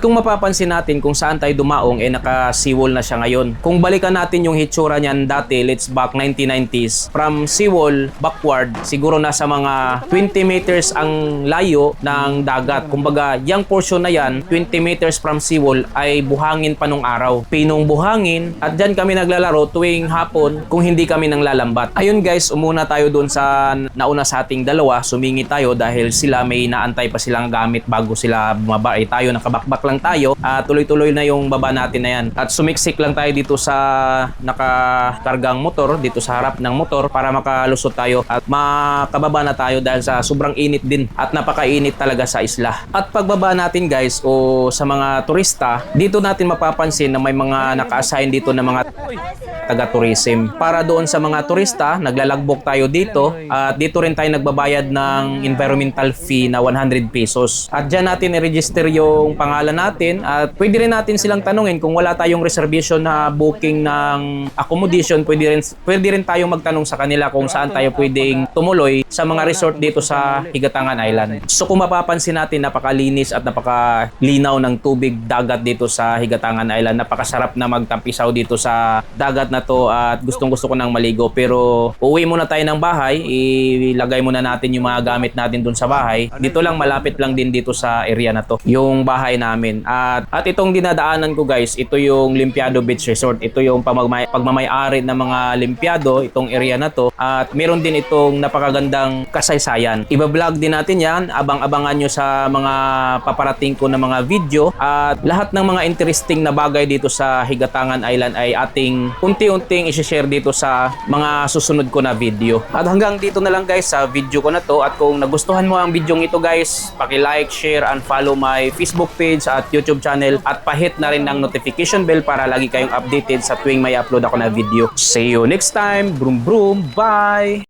At kung mapapansin natin kung saan tayo dumaong, naka-seawall na siya ngayon. Kung balikan natin yung hitsura niyan dati, let's back 1990s, from seawall backward, siguro nasa mga 20 meters ang layo ng dagat. Kumbaga, yung portion na yan, 20 meters from seawall ay buhangin pa nung araw. Pinong buhangin, at dyan kami naglalaro tuwing hapon kung hindi kami nang lalambat. Ayun guys, umuna tayo doon sa nauna sa ating dalawa, sumingi tayo dahil sila may naantay pa silang gamit bago sila bumaba. Tayo nakabakbak lang tayo, tuloy-tuloy na yung baba natin na yan. At sumiksik lang tayo dito sa nakakargang motor, dito sa harap ng motor para makalusot tayo at makababa na tayo dahil sa sobrang init din at napakainit talaga sa isla. At pagbaba natin guys o sa mga turista, dito natin mapapansin na may mga naka-assign dito na mga taga-tourism. Para doon sa mga turista, naglalagbok tayo dito at dito rin tayo nagbabayad ng environmental fee na 100 pesos. At dyan natin i-register yung pangalan natin at pwede rin natin silang tanungin kung wala tayong reservation na booking ng accommodation, pwede rin tayong magtanong sa kanila kung saan tayo pwedeng tumuloy sa mga resort dito sa Higatangan Island. So kung mapapansin natin, napakalinis at napakalinaw ng tubig dagat dito sa Higatangan Island. Napakasarap na magtampisaw dito sa dagat na to at gustong-gusto ko nang maligo. Pero uwi muna tayo ng bahay, ilagay muna natin yung mga gamit natin dun sa bahay. Dito lang, malapit lang din dito sa area na to, yung bahay namin. At itong dinadaanan ko guys, ito yung Limpiado Beach Resort. Ito yung pagmamay-ari ng mga Limpiado, itong area na to. At meron din itong napakagandang kasaysayan. Iba-vlog din natin yan, abang-abangan nyo sa mga paparating ko na mga video. At lahat ng mga interesting na bagay dito sa Higatangan Island ay ating unti-unting i-share dito sa mga susunod ko na video. At hanggang dito na lang guys sa video ko na to. At kung nagustuhan mo ang video ito guys, paki-like, share, and follow my Facebook page at YouTube channel. At pahit na rin ng notification bell para lagi kayong updated sa tuwing may upload ako na video. See you next time. Broom broom. Bye!